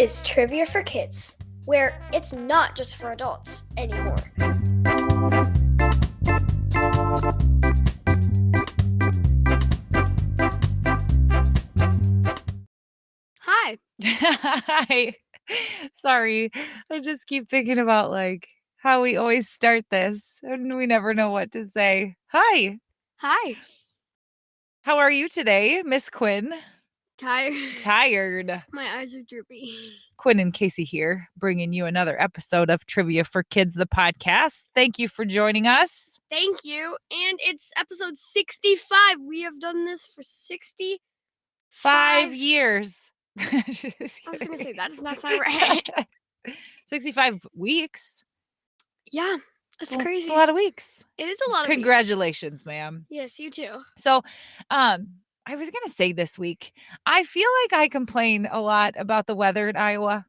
is Trivia for Kids, where it's not just for adults anymore. Hi. Hi. Sorry. I just keep thinking about how we always start this and we never know what to say. Hi. Hi. How are you today, Miss Quinn? Tired. Tired. My eyes are droopy. Quinn and Casey here, bringing you another episode of Trivia for Kids, the podcast. Thank you for joining us. Thank you. And it's episode 65. We have done this for 5 years. I was going to say, that does not sound right. 65 weeks. Yeah, that's crazy. It's a lot of weeks. It is a lot of Congratulations, ma'am. Yes, you too. So, I was going to say this week, I feel like I complain a lot about the weather in Iowa.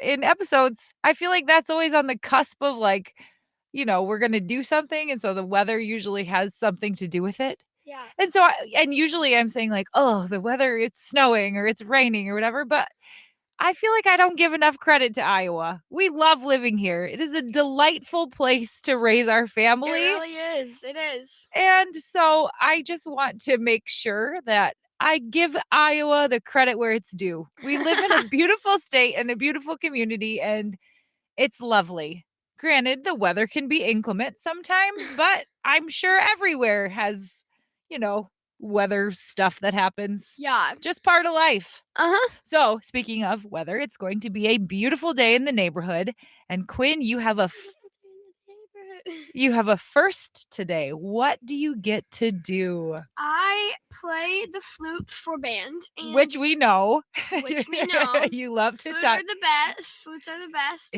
In episodes, I feel like that's always on the cusp of we're going to do something. And so the weather usually has something to do with it. Yeah. And so, usually I'm saying oh, the weather, it's snowing or it's raining or whatever. But I feel like I don't give enough credit to Iowa. We love living here. It is a delightful place to raise our family. It really is. It is. And so I just want to make sure that I give Iowa the credit where it's due. We live in a beautiful state and a beautiful community, and it's lovely. Granted, the weather can be inclement sometimes, but I'm sure everywhere has, weather stuff that happens. Yeah. Just part of life. Uh-huh. So, speaking of weather, it's going to be a beautiful day in the neighborhood. And Quinn, you have a first today. What do you get to do? I play the flute for band. Which we know. You love to talk. Flutes are the best.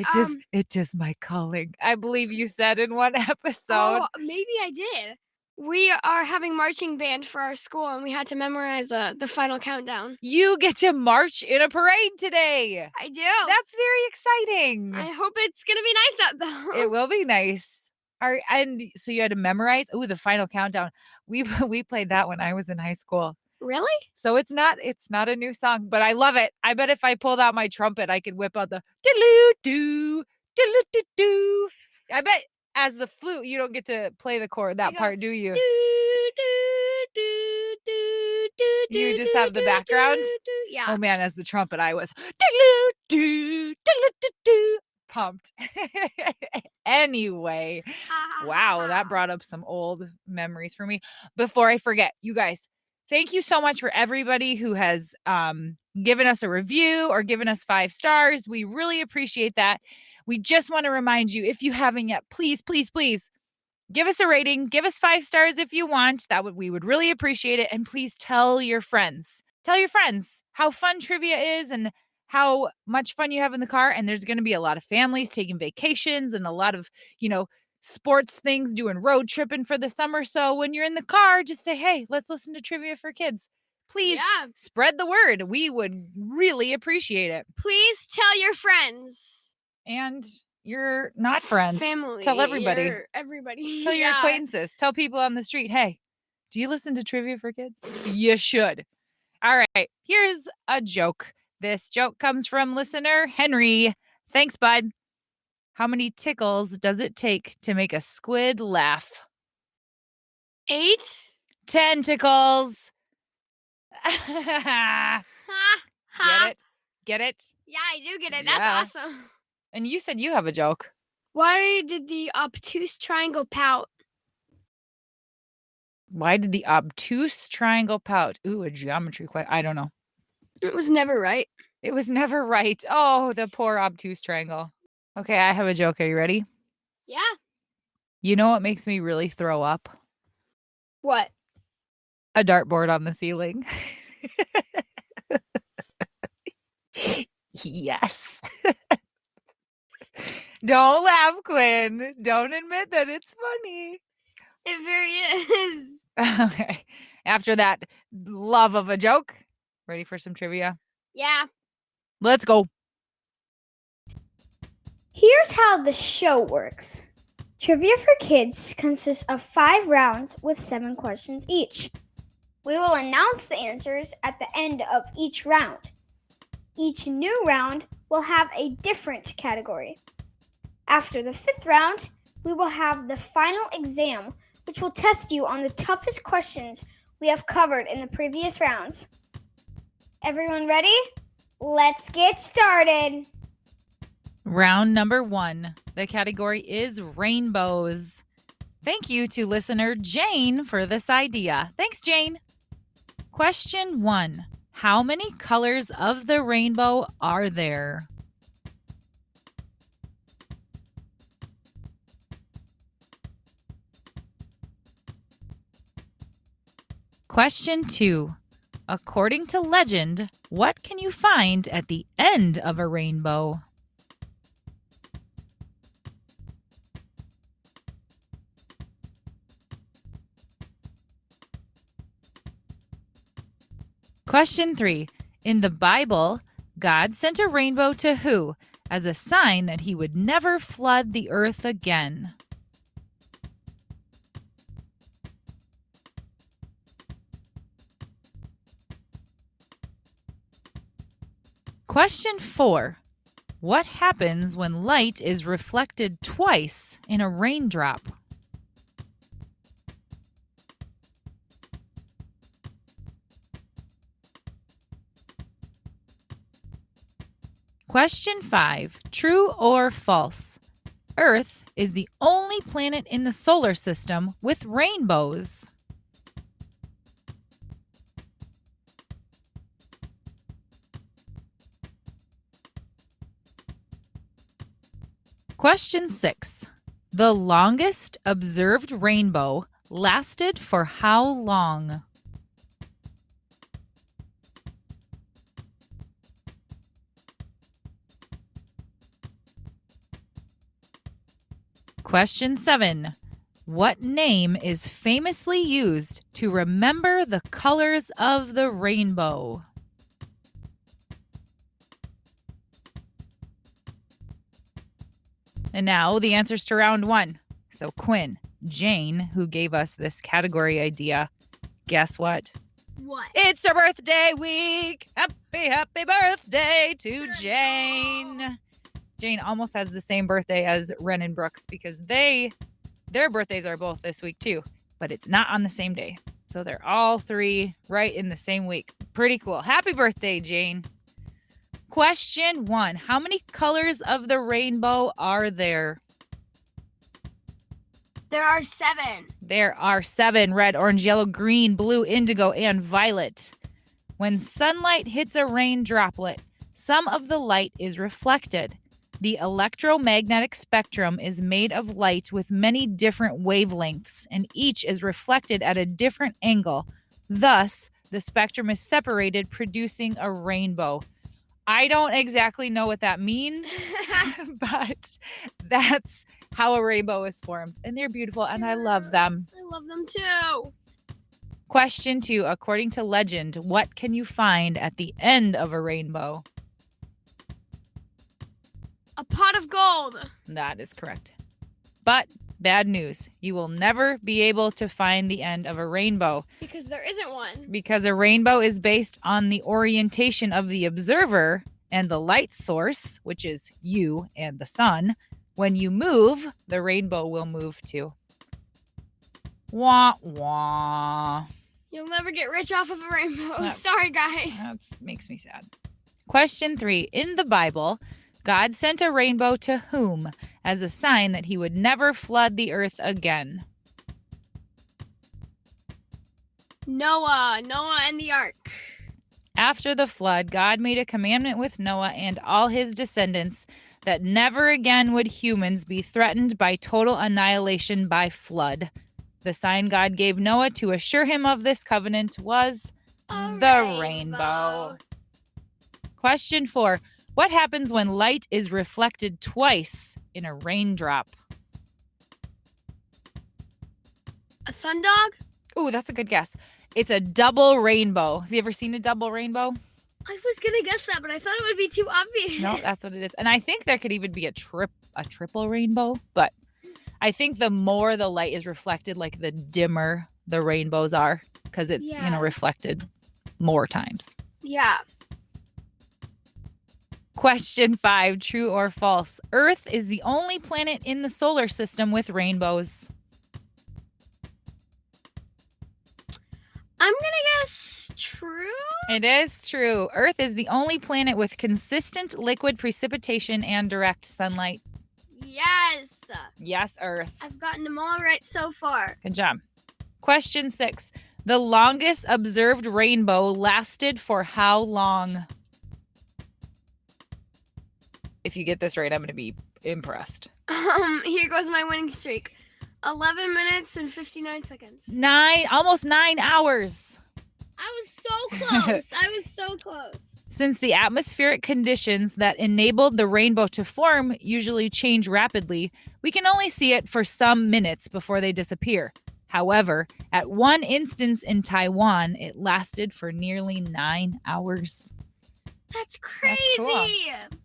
It is my calling. I believe you said in one episode. Oh, maybe I did. We are having marching band for our school, and we had to memorize the final countdown. You get to march in a parade today. I do. That's very exciting. I hope it's going to be nice out there. It will be nice. And so you had to memorize? Oh, the final countdown. We played that when I was in high school. Really? So it's not a new song, but I love it. I bet if I pulled out my trumpet, I could whip out the diddle-doo, diddle-doo-doo. I bet as the flute, you don't get to play the chord, that part, do you? You just have the background? Yeah. Oh man, as the trumpet, I was diddle-doo, diddle-doo-doo, pumped. Anyway, wow, that brought up some old memories for me. Before I forget, you guys, thank you so much for everybody who has given us a review or given us 5 stars. We really appreciate that. We just want to remind you, if you haven't yet, please, please, please give us a rating. Give us 5 stars if you want. We would really appreciate it. And please tell your friends. Tell your friends how fun trivia is and how much fun you have in the car. And there's going to be a lot of families taking vacations and a lot of, sports things, doing road tripping for the summer. So when you're in the car, just say, hey, let's listen to Trivia for Kids. Please spread the word. We would really appreciate it. Please tell your friends. And you're not friends. Family. Tell everybody. Everybody. Tell your acquaintances. Tell people on the street, hey, do you listen to Trivia for Kids? You should. All right. Here's a joke. This joke comes from listener Henry. Thanks, bud. How many tickles does it take to make a squid laugh? 8? 10 tickles. Get it? Yeah, I do get it. That's awesome. And you said you have a joke. Why did the obtuse triangle pout? Why did the obtuse triangle pout? Ooh, a geometry question. I don't know. It was never right. It was never right. Oh, the poor obtuse triangle. Okay, I have a joke. Are you ready? Yeah. You know what makes me really throw up? What? A dartboard on the ceiling. Yes. Don't laugh, Quinn. Don't admit that it's funny. It very is. Okay. After that love of a joke, ready for some trivia? Yeah. Let's go. Here's how the show works. Trivia for Kids consists of 5 rounds with 7 questions each. We will announce the answers at the end of each round. Each new round will have a different category. After the 5th round, we will have the final exam, which will test you on the toughest questions we have covered in the previous rounds. Everyone ready? Let's get started. Round number 1. The category is rainbows. Thank you to listener Jane for this idea. Thanks, Jane. Question 1. How many colors of the rainbow are there? Question 2. According to legend, what can you find at the end of a rainbow? Question 3. In the Bible, God sent a rainbow to who as a sign that he would never flood the earth again? Question 4. What happens when light is reflected twice in a raindrop? Question 5. True or false? Earth is the only planet in the solar system with rainbows. Question 6. The longest observed rainbow lasted for how long? Question 7. What name is famously used to remember the colors of the rainbow? And now the answers to round 1. So Quinn, Jane, who gave us this category idea, guess what? What? It's her birthday week. Happy birthday to Jane. Jane almost has the same birthday as Ren and Brooks because their birthdays are both this week too, but it's not on the same day. So they're all 3 right in the same week. Pretty cool. Happy birthday, Jane. Question 1. How many colors of the rainbow are there? There are 7. There are 7. Red, orange, yellow, green, blue, indigo, and violet. When sunlight hits a rain droplet, some of the light is reflected. The electromagnetic spectrum is made of light with many different wavelengths, and each is reflected at a different angle. Thus, the spectrum is separated, producing a rainbow. I don't exactly know what that means, but that's how a rainbow is formed. And they're beautiful, and I love them. I love them too. Question 2. According to legend, what can you find at the end of a rainbow? A pot of gold. That is correct. But bad news. You will never be able to find the end of a rainbow. Because there isn't one. Because a rainbow is based on the orientation of the observer and the light source, which is you and the sun. When you move, the rainbow will move too. Wah, wah. You'll never get rich off of a rainbow. Sorry, guys. That makes me sad. Question 3. In the Bible, God sent a rainbow to whom as a sign that he would never flood the earth again? Noah and the ark. After the flood, God made a commandment with Noah and all his descendants that never again would humans be threatened by total annihilation by flood. The sign God gave Noah to assure him of this covenant was the rainbow. Question 4. What happens when light is reflected twice in a raindrop? A sundog? Ooh, that's a good guess. It's a double rainbow. Have you ever seen a double rainbow? I was gonna guess that, but I thought it would be too obvious. No, that's what it is. And I think there could even be a triple rainbow, but I think the more the light is reflected, like the dimmer the rainbows are, because it's reflected more times. Yeah. Question 5, true or false? Earth is the only planet in the solar system with rainbows. I'm gonna guess true. It is true. Earth is the only planet with consistent liquid precipitation and direct sunlight. Yes. Yes, Earth. I've gotten them all right so far. Good job. Question 6. The longest observed rainbow lasted for how long? If you get this right, I'm going to be impressed. Here goes my winning streak. 11 minutes and 59 seconds. Almost 9 hours. I was so close. I was so close. Since the atmospheric conditions that enabled the rainbow to form usually change rapidly, we can only see it for some minutes before they disappear. However, at one instance in Taiwan, it lasted for nearly 9 hours. That's crazy. That's cool.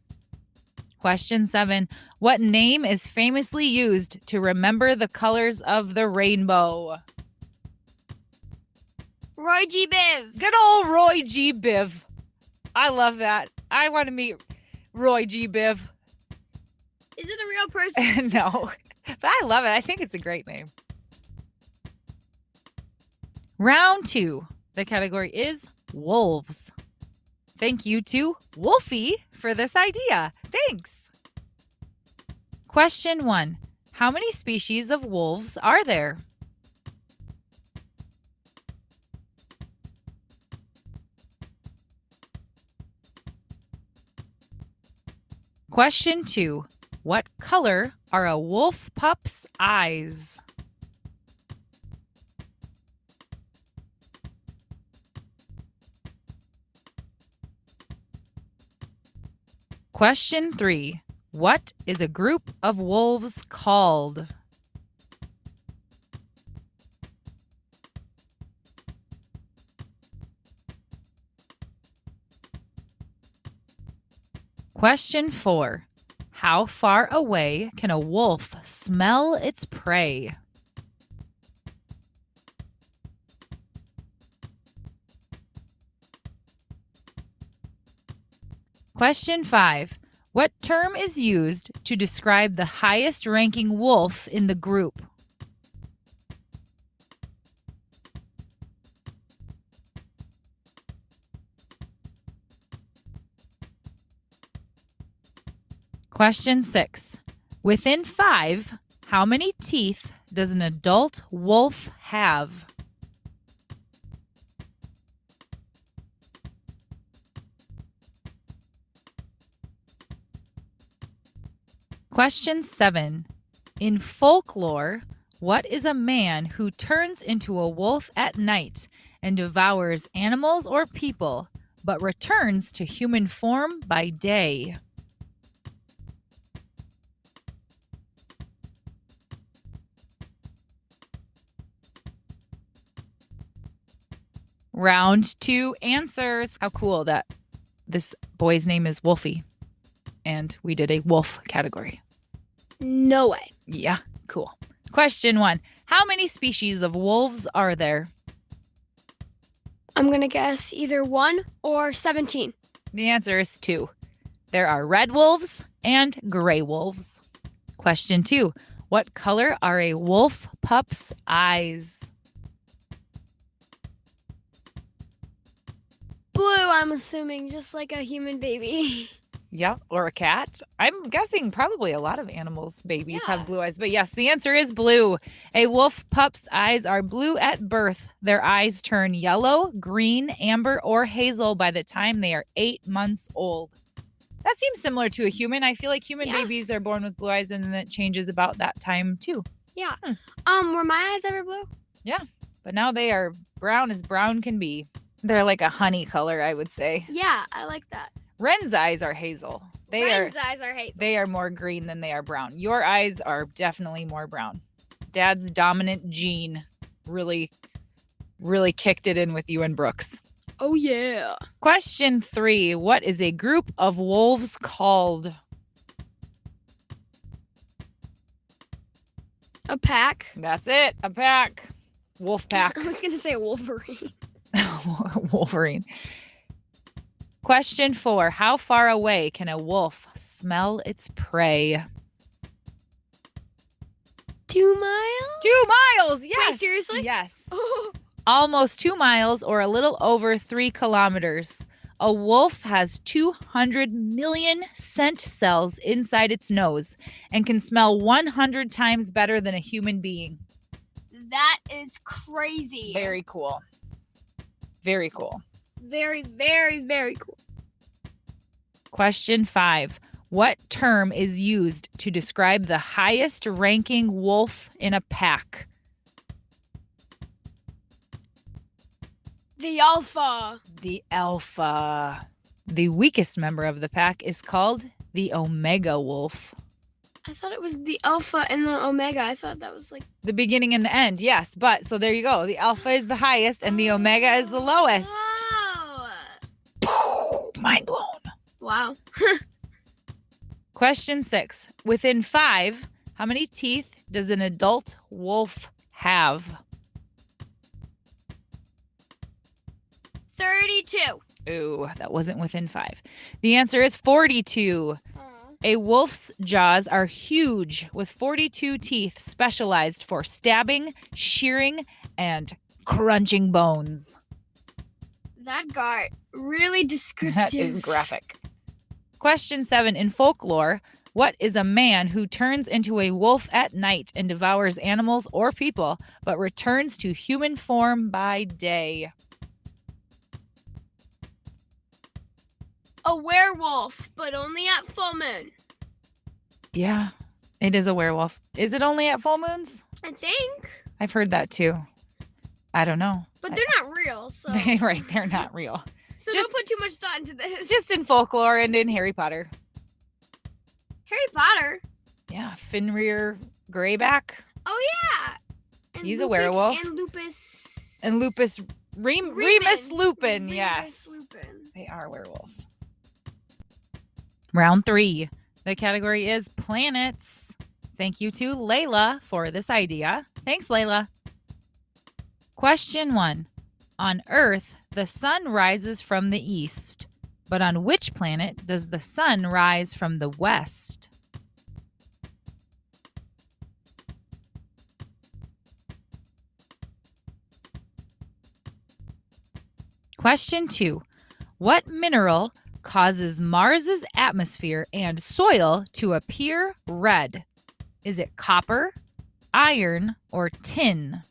Question 7. What name is famously used to remember the colors of the rainbow? Roy G. Biv. Good old Roy G. Biv. I love that. I want to meet Roy G. Biv. Is it a real person? No, but I love it. I think it's a great name. Round 2. The category is wolves. Thank you to Wolfie for this idea. Thanks. Question 1. How many species of wolves are there? Question 2. What color are a wolf pup's eyes? Question 3. What is a group of wolves called? Question 4. How far away can a wolf smell its prey? Question 5. What term is used to describe the highest ranking wolf in the group? Question 6. Within 5, how many teeth does an adult wolf have? Question 7. In folklore, what is a man who turns into a wolf at night and devours animals or people, but returns to human form by day? Round 2 answers. How cool that this boy's name is Wolfie, and we did a wolf category. No way. Yeah, cool. Question 1. How many species of wolves are there? I'm going to guess either 1 or 17. The answer is 2. There are red wolves and gray wolves. Question 2. What color are a wolf pup's eyes? Blue, I'm assuming, just like a human baby. Yeah, or a cat. I'm guessing probably a lot of animals' babies Yeah. have blue eyes. But yes, the answer is blue. A wolf pup's eyes are blue at birth. Their eyes turn yellow, green, amber, or hazel by the time they are 8 months old. That seems similar to a human. I feel like human Yeah. babies are born with blue eyes and then it changes about that time too. Yeah. Were my eyes ever blue? But now they are brown as brown can be. They're like a honey color, I would say. Yeah, I like that. Wren's eyes are hazel. Ren's eyes are hazel. They are more green than they are brown. Your eyes are definitely more brown. Dad's dominant gene really kicked it in with you and Brooks. Oh, yeah. Question 3. What is a group of wolves called? A pack. That's it. A pack. Wolf pack. I was going to say Wolverine. Wolverine. Question 4. How far away can a wolf smell its prey? 2 miles? 2 miles. Yes. Wait, seriously? Yes. Almost 2 miles or a little over 3 kilometers. A wolf has 200 million scent cells inside its nose and can smell 100 times better than a human being. That is crazy. Very cool. Very cool. Very, very, very cool. Question 5. What term is used to describe the highest ranking wolf in a pack? The alpha. The alpha. The weakest member of the pack is called the omega wolf. I thought it was the alpha and the omega. I thought that was like The beginning and the end, yes. But so there you go. The alpha is the highest and the omega is the lowest. Wow. Mind blown. Wow. Question 6. Within 5, how many teeth does an adult wolf have? 32. Ooh, that wasn't within 5. The answer is 42. A wolf's jaws are huge with 42 teeth specialized for stabbing, shearing, and crunching bones. That got really descriptive. That is graphic. Question 7. In folklore, what is a man who turns into a wolf at night and devours animals or people, but returns to human form by day? A werewolf, but only at full moon. Yeah, it is a werewolf. Is it only at full moons? I think. I've heard that too. I don't know. But they're not real, so. Right, they're not real. So just- don't put too much thought into this. Just in folklore and in Harry Potter. Harry Potter. Yeah, Fenrir Greyback Oh yeah. And He's a werewolf. And Lupus. and Lupus Remus Lupin. Remus Yes, Lupin. they are werewolves. Round 3. The category is planets. Thank you to Layla for this idea. Thanks, Layla. Question 1. On Earth, the sun rises from the east, but on which planet does the sun rise from the west? Question 2. What mineral causes Mars's atmosphere and soil to appear red? Is it copper, iron, or tin?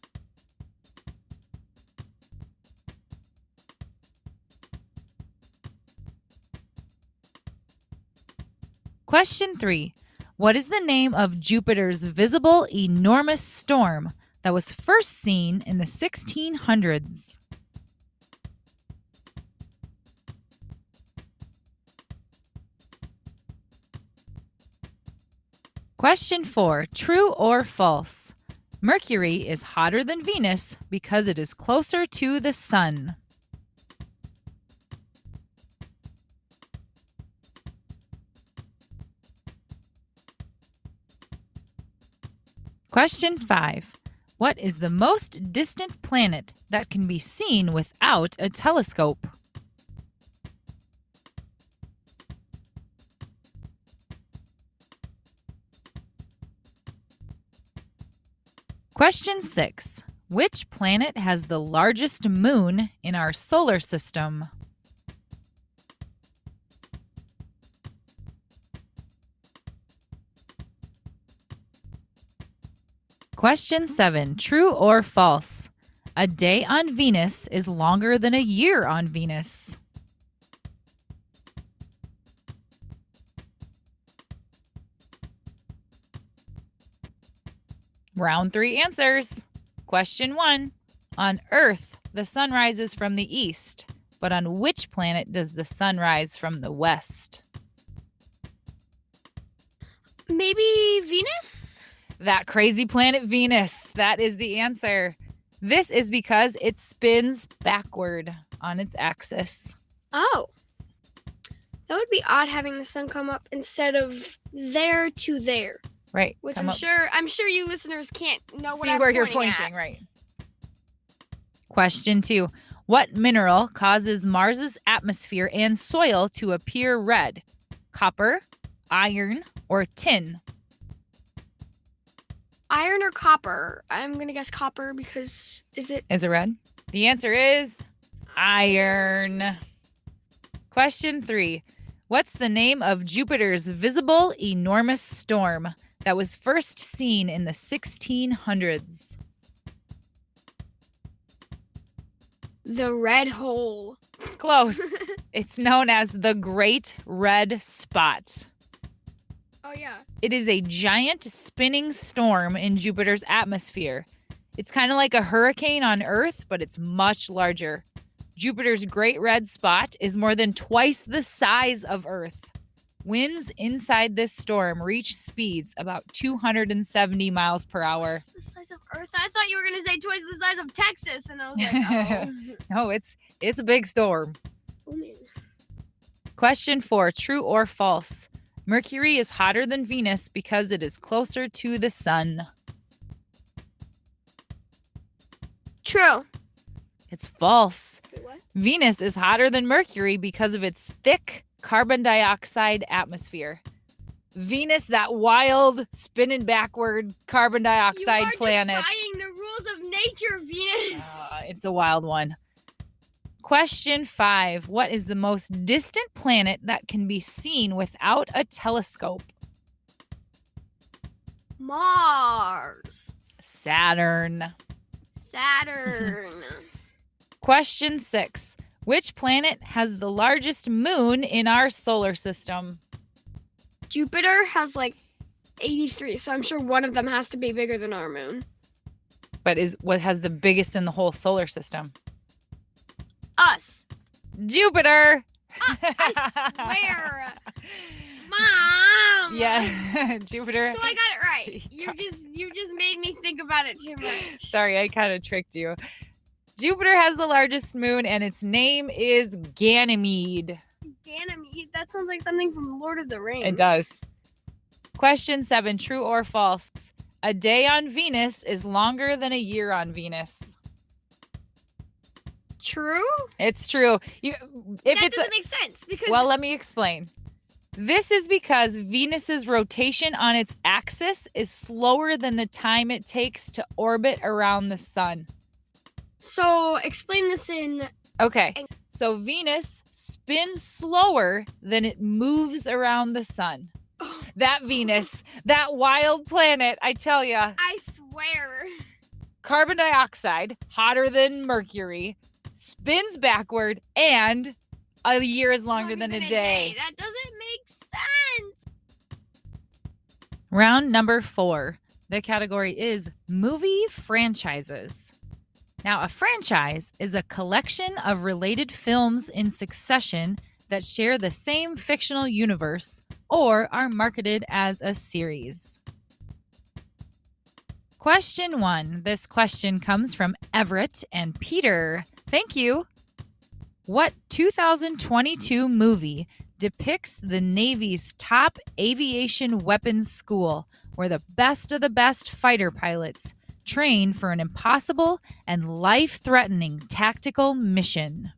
Question 3. What is the name of Jupiter's visible enormous storm that was first seen in the 1600s? Question 4. True or false? Mercury is hotter than Venus because it is closer to the sun. Question 5. What is the most distant planet that can be seen without a telescope? Question 6. Which planet has the largest moon in our solar system? Question 7. True or false? A day on Venus is longer than a year on Venus. Round 3 answers. Question 1. On Earth, the sun rises from the east, but on which planet does the sun rise from the west? Maybe Venus? That crazy planet Venus. That is the answer. This is because it spins backward on its axis. Oh. That would be odd having the sun come up instead of there to there. Right. Which come I'm up. sure you listeners can't know what See I'm where you're pointing pointing, at. right. Question 2. What mineral causes Mars's atmosphere and soil to appear red? Copper, iron, or tin? Iron or copper? I'm going to guess copper because Is it red? The answer is iron. Question 3. What's the name of Jupiter's visible enormous storm that was first seen in the 1600s? the red hole. Close. It's known as the Great Red Spot. Oh, yeah. It is a giant spinning storm in Jupiter's atmosphere. It's kind of like a hurricane on Earth, but it's much larger. Jupiter's Great Red Spot is more than twice the size of Earth. Winds inside this storm reach speeds about 270 miles per hour. Twice the size of Earth? I thought you were going to say twice the size of Texas, and I was like, oh. No, it's a big storm. Oh, man. Question 4, true or false? Mercury is hotter than Venus because it is closer to the sun. True. It's false. Wait, what? Venus is hotter than Mercury because of its thick carbon dioxide atmosphere. Venus, that wild, spinning backward carbon dioxide planet. You are defying the rules of nature, Venus. It's a wild one. Question 5. What is the most distant planet that can be seen without a telescope? Mars. Saturn. Saturn. Question 6. Which planet has the largest moon in our solar system? Jupiter has like 83, so I'm sure one of them has to be bigger than our moon. But is what has the biggest in the whole solar system? Us. Jupiter. I swear. Mom. Yeah, Jupiter. So I got it right. You just made me think about it too much. Sorry, I kind of tricked you. Jupiter has the largest moon, and its name is Ganymede. Ganymede? That sounds like something from Lord of the Rings. It does. Question 7, true or false? A day on Venus is longer than a year on Venus. True? It's true. That doesn't make sense because Well, let me explain. This is because Venus's rotation on its axis is slower than the time it takes to orbit around the sun. So explain this in Okay, so Venus spins slower than it moves around the sun. That Venus, that wild planet, I tell ya. I swear. Carbon dioxide, hotter than Mercury, spins backward, and a year is longer than a day. That doesn't make sense. Round number 4. The category is movie franchises. Now, a franchise is a collection of related films in succession that share the same fictional universe or are marketed as a series. Question 1. This question comes from Everett and Peter. Thank you. What 2022 movie depicts the Navy's top aviation weapons school where the best of the best fighter pilots train for an impossible and life-threatening tactical mission?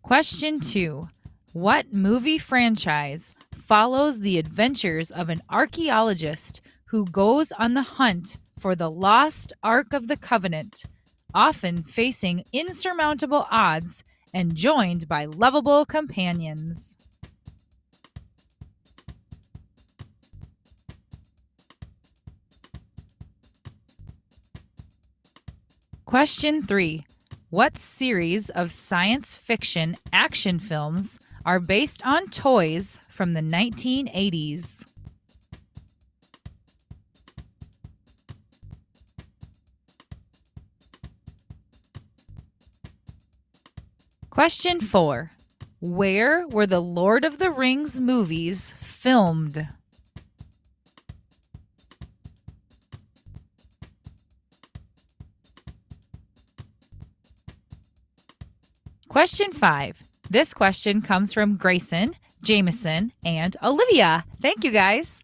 Question 2. What movie franchise follows the adventures of an archaeologist who goes on the hunt for the lost Ark of the Covenant, often facing insurmountable odds and joined by lovable companions? Question 3. What series of science fiction action films are based on toys from the 1980s? Question 4. Where were the Lord of the Rings movies filmed? Question 5. This question comes from Grayson, Jameson, and Olivia. Thank you, guys.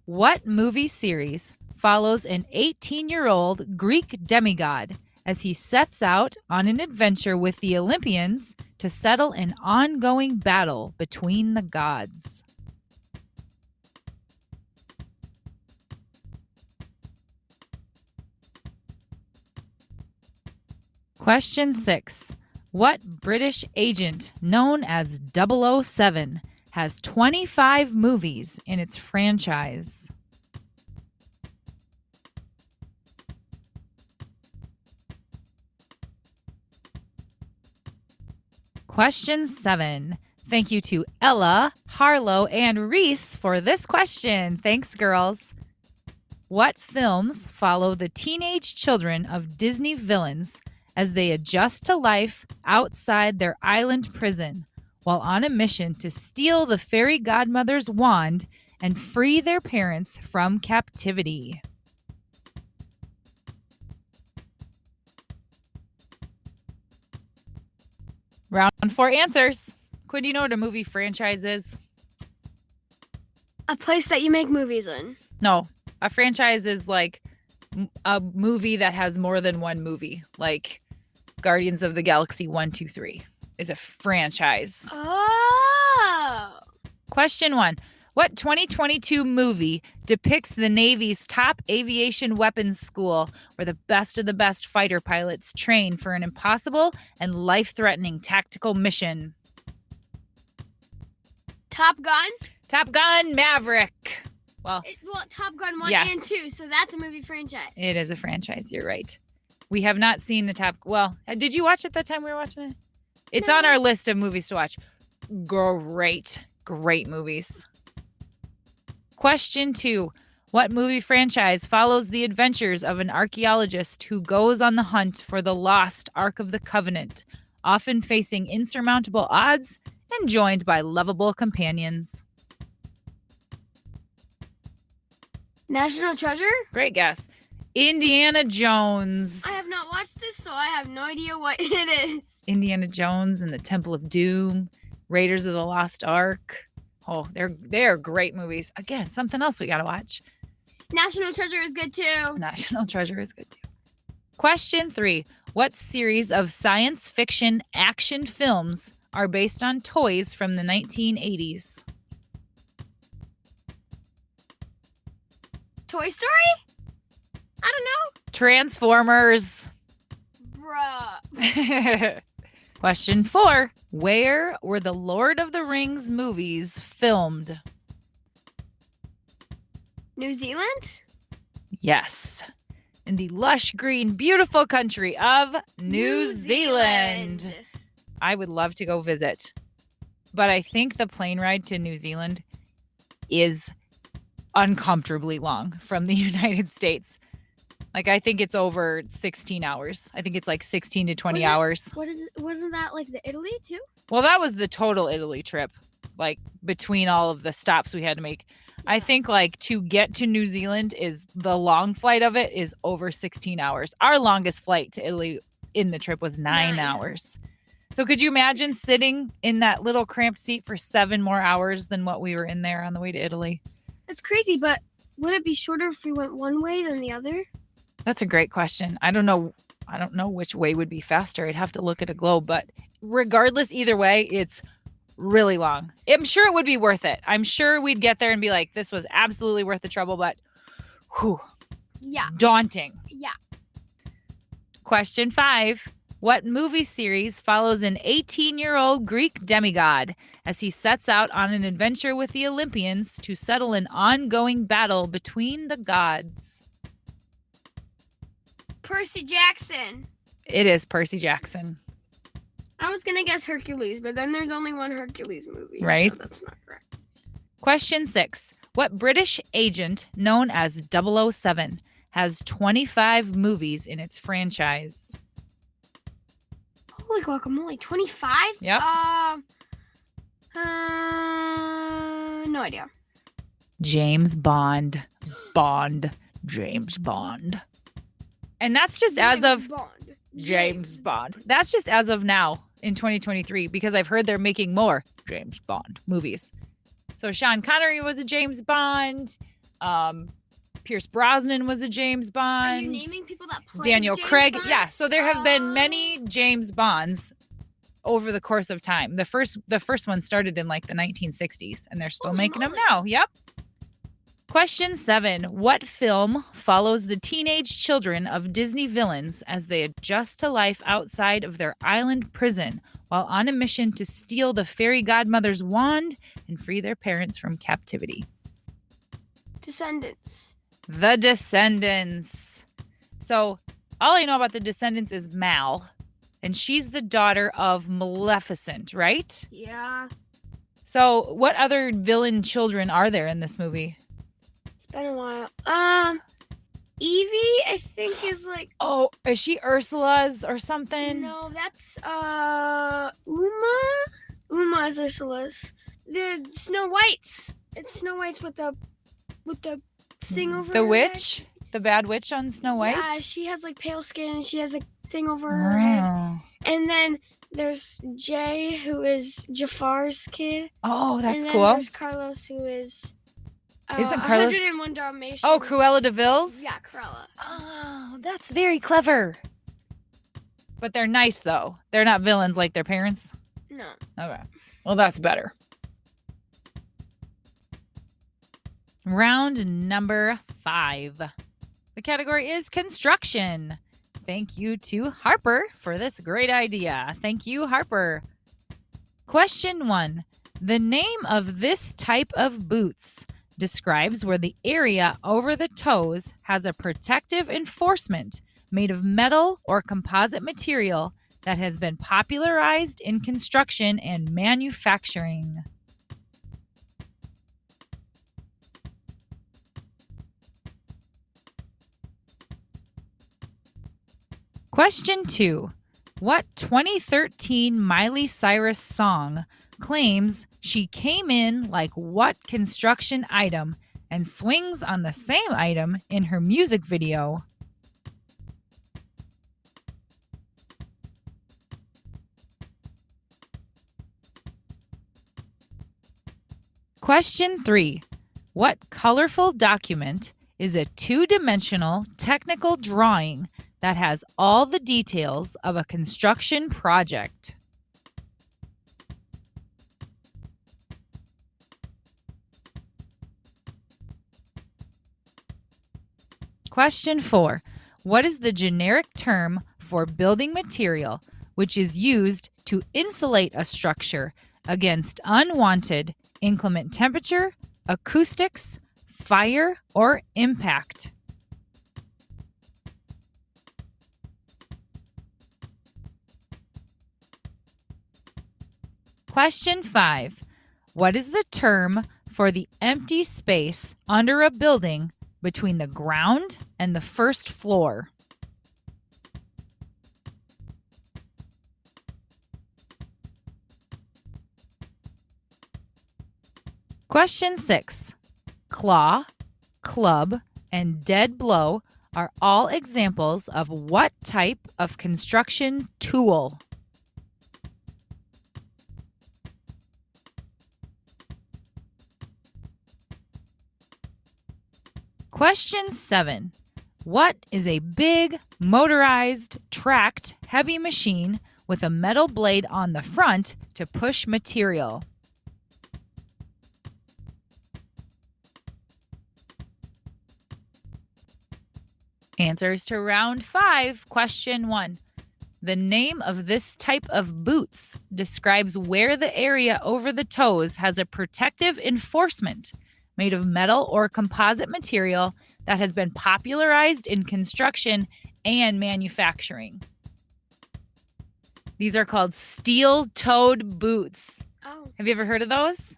What movie series follows an 18-year-old Greek demigod as he sets out on an adventure with the Olympians to settle an ongoing battle between the gods? Question 6. What British agent known as 007 has 25 movies in its franchise? Question 7. Thank you to Ella, Harlow, and Reese for this question. Thanks, girls. What films follow the teenage children of Disney villains as they adjust to life outside their island prison while on a mission to steal the fairy godmother's wand and free their parents from captivity? Round 4 answers. Quinn, do you know what a movie franchise is? A place that you make movies in. No, a franchise is like a movie that has more than one movie, like Guardians of the Galaxy 1, 2, 3 is a franchise. Oh. Question 1. What 2022 movie depicts the Navy's top aviation weapons school where the best of the best fighter pilots train for an impossible and life-threatening tactical mission? Top Gun? Top Gun Maverick. Well, Top Gun 1 yes. and 2, so that's a movie franchise. It is a franchise. You're right. We have not seen the top. Well, did you watch it that time we were watching it? It's on our list of movies to watch. Great movies. Question 2. What movie franchise follows the adventures of an archaeologist who goes on the hunt for the lost Ark of the Covenant, often facing insurmountable odds and joined by lovable companions? National Treasure? Great guess. Indiana Jones. I have not watched this, so I have no idea what it is. Indiana Jones and the Temple of Doom, Raiders of the Lost Ark. Oh, they're great movies. Again, something else we got to watch. National Treasure is good too. National Treasure is good too. Question 3. What series of science fiction action films are based on toys from the 1980s? Toy Story? I don't know. Transformers. Bruh. Question 4. Where were the Lord of the Rings movies filmed? New Zealand? Yes. In the lush, green, beautiful country of New Zealand. I would love to go visit. But I think the plane ride to New Zealand is uncomfortably long from the United States. Like, I think it's over 16 hours. I think it's like 16 to 20 hours. Wasn't that like the Italy too? Well, that was the total Italy trip, like between all of the stops we had to make. I think like to get to New Zealand is the long flight of it is over 16 hours. Our longest flight to Italy in the trip was 9 hours. So could you imagine sitting in that little cramped seat for 7 more hours than what we were in there on the way to Italy? That's crazy, but would it be shorter if we went one way than the other? That's a great question. I don't know which way would be faster. I'd have to look at a globe, but regardless, either way, it's really long. I'm sure it would be worth it. I'm sure we'd get there and be like, this was absolutely worth the trouble, but whew, yeah, daunting. Yeah. Question 5. What movie series follows an 18-year-old Greek demigod as he sets out on an adventure with the Olympians to settle an ongoing battle between the gods? Percy Jackson. It is Percy Jackson. I was going to guess Hercules, but then there's only one Hercules movie. Right. So that's not correct. Question 6. What British agent known as 007 has 25 movies in its franchise? Holy guacamole, 25? Yep. No idea. James Bond. James Bond. And that's just as of James Bond. That's just as of now in 2023 because I've heard they're making more James Bond movies. So Sean Connery was a James Bond. Pierce Brosnan was a James Are you Bond. naming people that played Daniel James Craig. Bond? Yeah, so there have been many James Bonds over the course of time. The first one started in like the 1960s, and they're still Holy making them moly. now. Yep. Question 7. What film follows the teenage children of Disney villains as they adjust to life outside of their island prison while on a mission to steal the fairy godmother's wand and free their parents from captivity? Descendants. The Descendants. So all I know about The Descendants is Mal, and she's the daughter of Maleficent, right? Yeah. So what other villain children are there in this movie? It's been a while. Evie, I think, is like. Oh, is she Ursula's or something? No, that's Uma. Uma is Ursula's. The Snow White's. It's Snow White's with the thing over The her witch? head. The bad witch on Snow White? Yeah, she has like pale skin and she has a thing over her head. Oh. And then there's Jay, who is Jafar's kid. Oh, that's and then cool. There's Carlos, who is. Isn't Carlos- 101 Dalmatians. Oh, Cruella de Vil's? Yeah, Cruella. Oh, that's very clever. But they're nice, though. They're not villains like their parents? No. Okay. Well, that's better. Round number 5. The category is construction. Thank you to Harper for this great idea. Thank you, Harper. Question 1. The name of this type of boots describes where the area over the toes has a protective enforcement made of metal or composite material that has been popularized in construction and manufacturing. Question 2. What 2013 Miley Cyrus song claims she came in like what construction item and swings on the same item in her music video? Question 3. What colorful document is a two-dimensional technical drawing that has all the details of a construction project? Question 4. What is the generic term for building material which is used to insulate a structure against unwanted inclement temperature, acoustics, fire, or impact? Question 5. What is the term for the empty space under a building between the ground and the first floor? Question 6. Claw, club, and dead blow are all examples of what type of construction tool? Question 7. What is a big, motorized, tracked, heavy machine with a metal blade on the front to push material? Answers to round 5, question 1. The name of this type of boots describes where the area over the toes has a protective enforcement made of metal or composite material that has been popularized in construction and manufacturing. These are called steel-toed boots. Oh. Have you ever heard of those?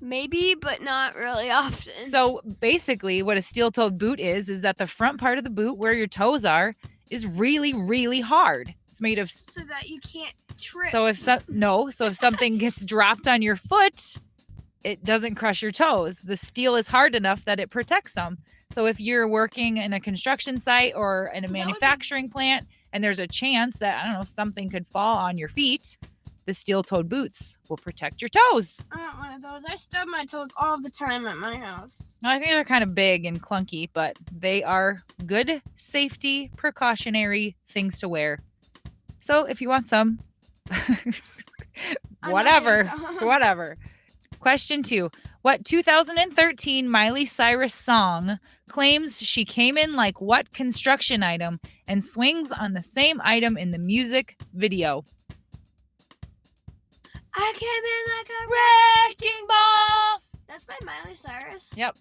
Maybe, but not really often. So basically what a steel-toed boot is that the front part of the boot where your toes are is really, really hard. It's made of... So that you can't trip. So if something gets dropped on your foot, it doesn't crush your toes. The steel is hard enough that it protects them. So if you're working in a construction site or in a manufacturing plant and there's a chance that, I don't know, something could fall on your feet, The steel-toed boots will protect your toes. I want one of those. I stub my toes all the time at my house. I think they're kind of big and clunky, but they are good safety, precautionary things to wear. So if you want some, whatever. Question 2. What 2013 Miley Cyrus song claims she came in like what construction item and swings on the same item in the music video? I came in like a wrecking ball. That's by Miley Cyrus. Yep.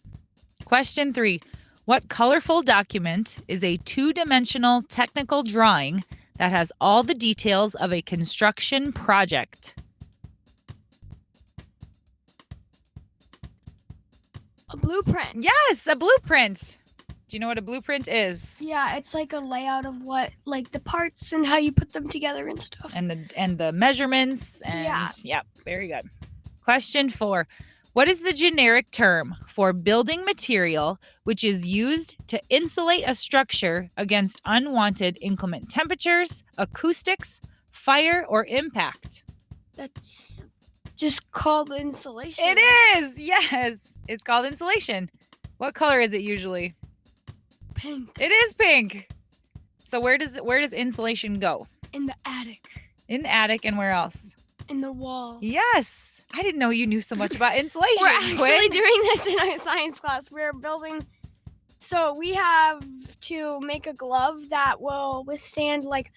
Question 3. What colorful document is a two-dimensional technical drawing that has all the details of a construction project? A blueprint. Yes, a blueprint. Do you know what a blueprint is? Yeah, it's like a layout of what, like the parts and how you put them together and stuff. And the measurements and Yeah. Yep, very good. Question 4. What is the generic term for building material which is used to insulate a structure against unwanted inclement temperatures, acoustics, fire, or impact? That's just called insulation. It is. Yes. It's called insulation. What color is it usually? Pink. It is pink. So where does insulation go? In the attic. In the attic, and where else? In the wall. Yes. I didn't know you knew so much about insulation. We're actually Quinn. doing this in our science class. We're building. So we have to make a glove that will withstand like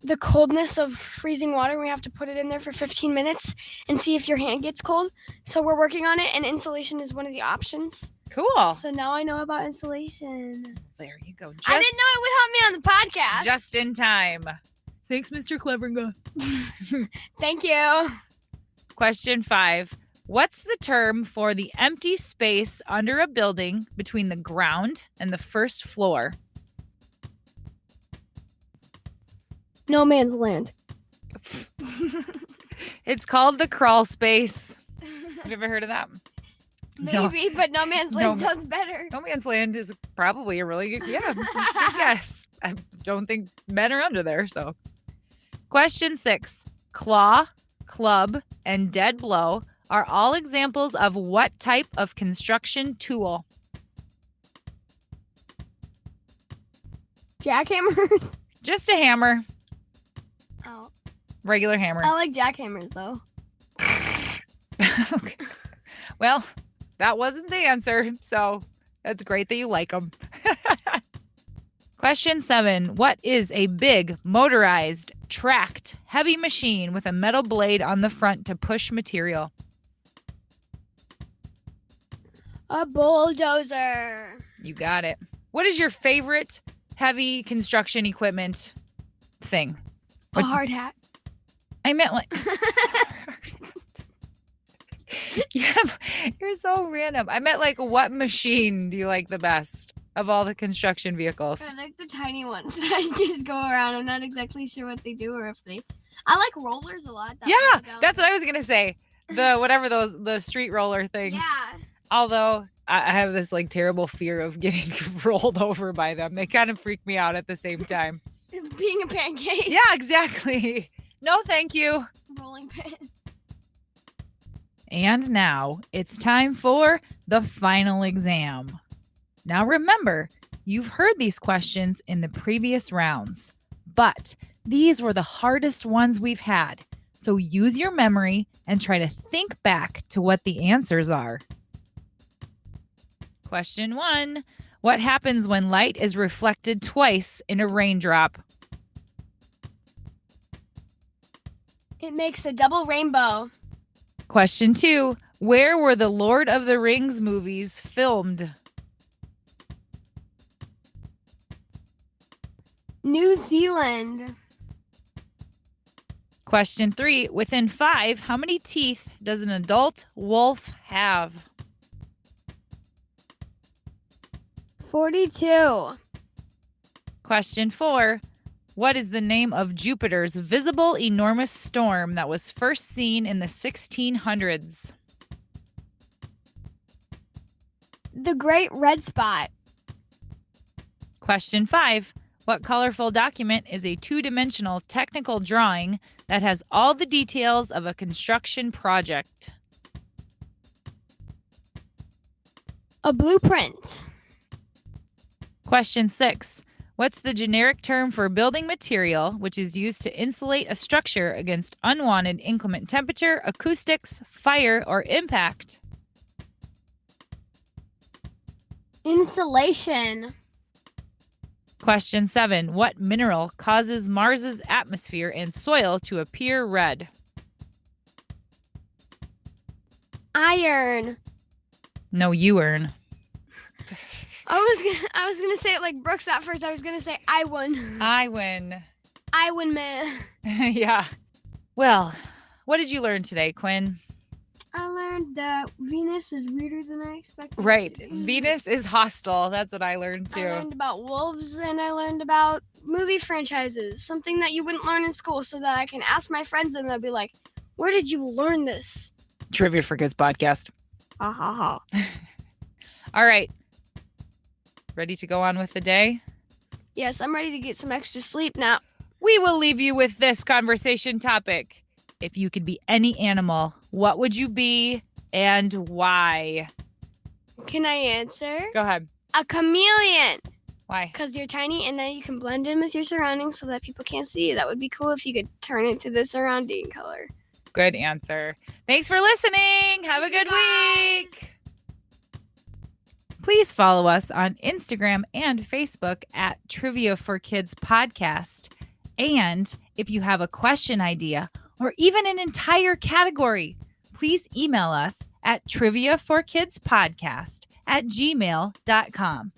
the coldness of freezing water. We have to put it in there for 15 minutes and see if your hand gets cold. So we're working on it, and insulation is one of the options. Cool. So now I know about insulation. There you go. I didn't know it would help me on the podcast. Just in time. Thanks, Mr. Cleveringa. Thank you. Question 5. What's the term for the empty space under a building between the ground and the first floor? No man's land. It's called the crawl space. Have you ever heard of that? Maybe, but no man's land sounds better. No man's land is probably a really good, it's a good guess. I don't think men are under there, so. Question 6. Claw, club, and dead blow are all examples of what type of construction tool? Jackhammers? Just a hammer. Oh. Regular hammer. I like jackhammers, though. Okay. Well, that wasn't the answer, so that's great that you like them. Question 7. What is a big, motorized, tracked, heavy machine with a metal blade on the front to push material? A bulldozer. You got it. What is your favorite heavy construction equipment thing? A hard hat. I meant like... You're so random. I meant like what machine do you like the best of all the construction vehicles? I like the tiny ones that just go around. I'm not exactly sure what they do or if they... I like rollers a lot. Yeah, that's what I was going to say. The street roller things. Yeah. Although I have this like terrible fear of getting rolled over by them. They kind of freak me out at the same time. Being a pancake. Yeah, exactly. No, thank you. Rolling pin. And now it's time for the final exam. Now remember, you've heard these questions in the previous rounds, but these were the hardest ones we've had. So use your memory and try to think back to what the answers are. Question 1. What happens when light is reflected twice in a raindrop? It makes a double rainbow. Question 2. Where were the Lord of the Rings movies filmed? New Zealand. Question 3. Within 5, how many teeth does an adult wolf have? 42. Question 4. What is the name of Jupiter's visible enormous storm that was first seen in the 1600s? The Great Red Spot. Question 5. What colorful document is a two-dimensional technical drawing that has all the details of a construction project? A blueprint. Question 6. What's the generic term for building material which is used to insulate a structure against unwanted inclement temperature, acoustics, fire, or impact? Insulation. Question 7. What mineral causes Mars's atmosphere and soil to appear red? Iron. No, you earn. I was gonna say it like Brooks at first. I was gonna say I won. I win. I win, man. Yeah. Well, what did you learn today, Quinn? I learned that Venus is weirder than I expected. Right. Venus is hostile. That's what I learned too. I learned about wolves and I learned about movie franchises. Something that you wouldn't learn in school, so that I can ask my friends and they'll be like, "Where did you learn this?" Trivia for Kids podcast. Ha ha ha. All right. Ready to go on with the day? Yes, I'm ready to get some extra sleep now. We will leave you with this conversation topic. If you could be any animal, what would you be and why? Can I answer? Go ahead. A chameleon. Why? Because you're tiny and then you can blend in with your surroundings so that people can't see you. That would be cool if you could turn into the surrounding color. Good answer. Thanks for listening. Have a good week. Please follow us on Instagram and Facebook at Trivia for Kids Podcast. And if you have a question idea or even an entire category, please email us at triviaforkidspodcast@gmail.com.